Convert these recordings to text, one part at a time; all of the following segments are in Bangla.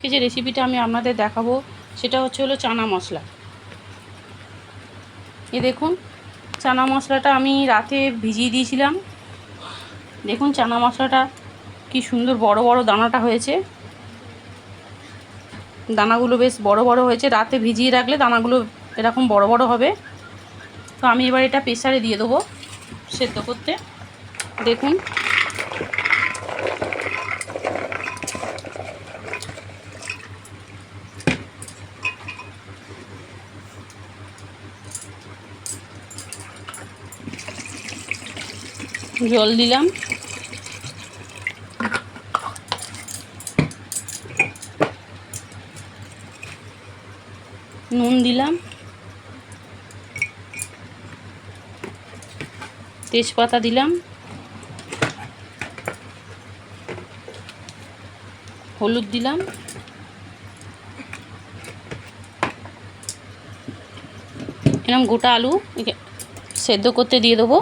যে রেসিপিটা আমি আপনাদের দেখাবো সেটা হলো চানা মশলা। দেখুন চানা মশলাটা আমি রাতে ভিজিয়ে দিয়েছিলাম। দেখুন চানা মশলাটা কি সুন্দর বড় বড় দানাটা হয়েছে, দানাগুলো বেশ বড় বড় হয়েছে। রাতে ভিজিয়ে রাখলে দানাগুলো এরকম বড় বড় হবে। তো আমি এবার এটা প্রেসারে দিয়ে দেবো সেদ্ধ করতে। দেখুন জল দিলাম, নুন দিলাম, তেজপাতা দিলাম, হলুদ দিলাম, এরকম গোটা আলু সেদ্ধ করতে দিয়ে দেবো।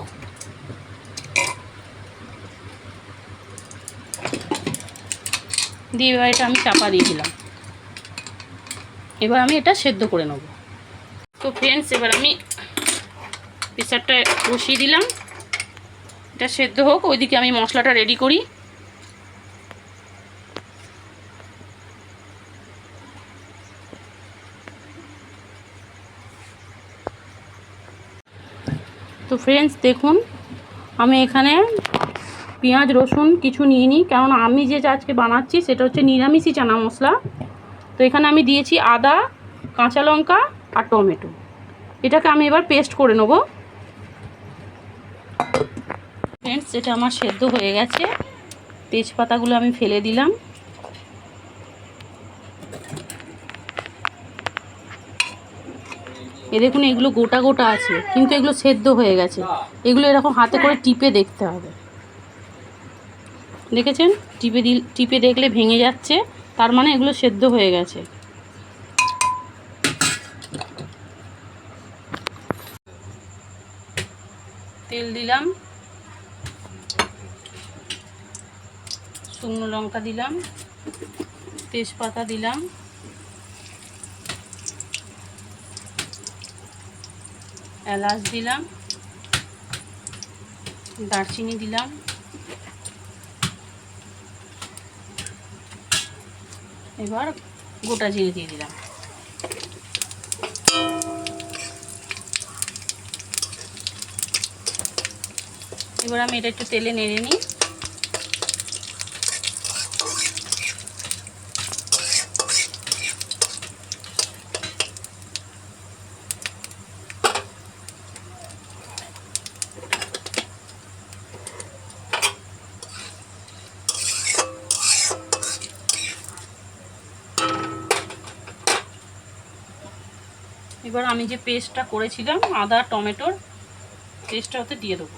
দিয়ে এবার এটা আমি চাপা দিয়ে দিলাম। এবার আমি এটা সেদ্ধ করে নেব। তো ফ্রেন্ডস এবার আমি প্রেসারটা বসিয়ে দিলাম, এটা সেদ্ধ হোক, ওইদিকে আমি মশলাটা রেডি করি। তো ফ্রেন্ডস দেখুন আমি এখানে পেঁয়াজ রসুন কিছু নিয়ে নিই, কারণ আমি যে আজকে বানাচ্ছি সেটা হচ্ছে নিরামিষই চানা মশলা। তো এখানে আমি দিয়েছি আদা, কাঁচা লঙ্কা আর টমেটো। এটাকে আমি এবার পেস্ট করে নেব। ফ্রেন্ডস এটা আমার সেদ্ধ হয়ে গেছে, তেজপাতাগুলো আমি ফেলে দিলাম। দেখুন এগুলো গোটা গোটা আছে, কিন্তু এগুলো সেদ্ধ হয়ে গেছে। এগুলো এরকম হাতে করে টিপে দেখতে হবে। দেখেছেন টিপে দেখলে ভেঙে যাচ্ছে, তার মানে এগুলো সেদ্ধ হয়ে গেছে। তেল দিলাম, শুকনো লঙ্কা দিলাম, তেজপাতা দিলাম, এলাচ দিলাম, দারচিনি দিলাম, এবার গোটা জিরে দিয়ে দিলাম। এবার আমি এটা একটু তেলে নেড়ে নিই। এবার আমি যে পেস্টটা করেছিলাম আদা টমেটোর পেস্টটা ওতে দিয়ে দেবো।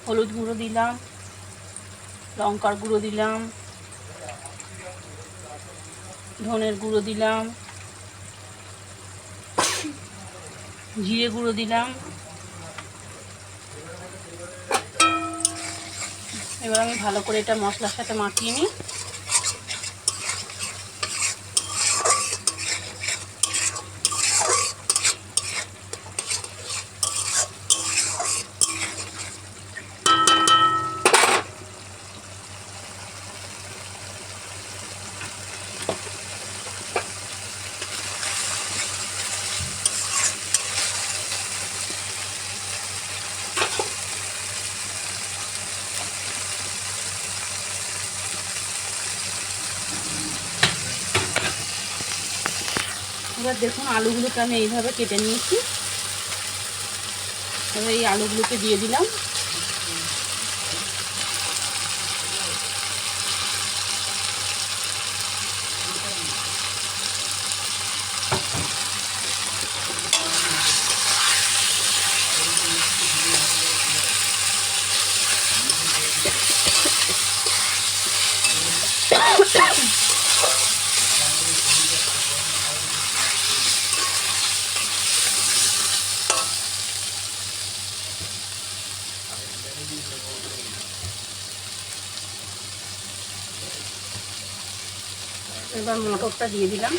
হলুদ গুঁড়ো দিলাম, লঙ্কার গুঁড়ো দিলাম, ধনের গুঁড়ো দিলাম, জিরে গুঁড়ো দিলাম। এবার আমি ভালো করে এটা মশলার সাথে মাখিয়ে নিই। এবার দেখুন আলুগুলোকে আমি এইভাবে কেটে নিয়েছি। এবার এই আলুগুলোকে দিয়ে দিলাম। এবার মটরটা দিয়ে দিলাম।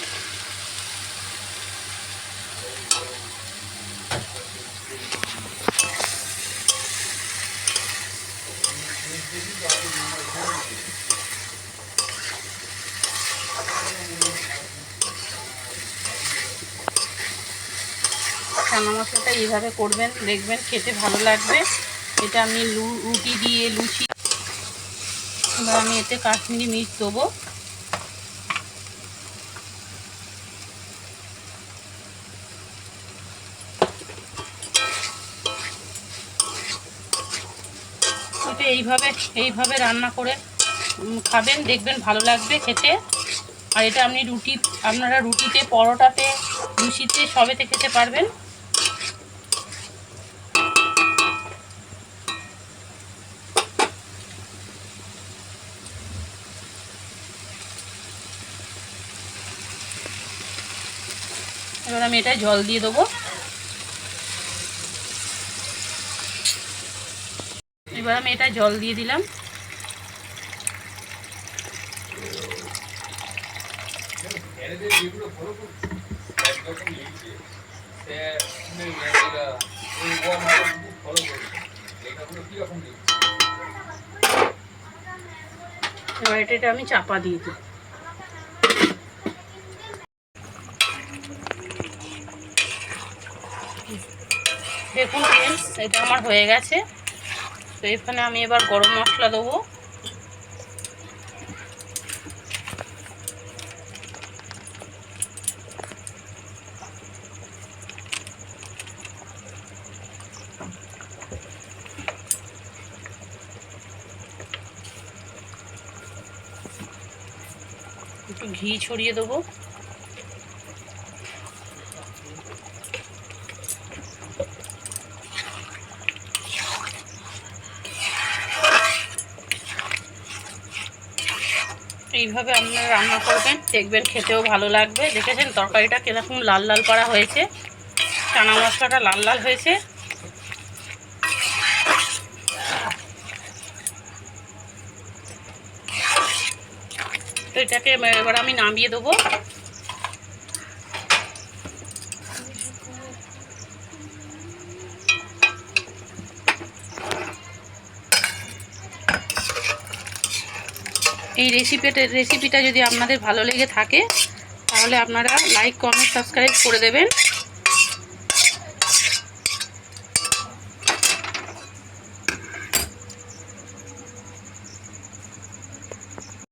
চানা মশলাটা এইভাবে করবেন, দেখবেন খেতে ভালো লাগবে। এটা আমি রুটি দিয়ে লুচি। এবার আমি এতে কাশ্মীরি মির্চ দেবো। এটা এইভাবে রান্না করে খাবেন, দেখবেন ভালো লাগবে খেতে। আর এটা আপনারা রুটিতে, পরোটাতে, লুচিতে সবেতে খেতে পারবেন। এবার আমি এটায় জল দিয়ে দেবো। এবার আমি এটা জল দিয়ে দিলাম। এবার এটা আমি চাপা দিয়ে দিই। দেখুন ফ্রেন্ডস, এটা আমার হয়ে গেছে। তো এখানে আমি এবার গরম মশলা দেবো। একটু ঘি ছড়িয়ে দেবো। এইভাবে আপনারা রান্না করবেন, দেখবেন খেতেও ভালো লাগবে। দেখেছেন তরকারিটা কিরকম লাল লাল করা হয়েছে, চানা মশলাটা লাল লাল হয়েছে। তো এটাকে এবার আমি নামিয়ে দেবো। এই রেসিপিটা যদি আপনাদের ভালো লেগে থাকে তাহলে আপনারা লাইক, কমেন্ট, সাবস্ক্রাইব করে দেবেন।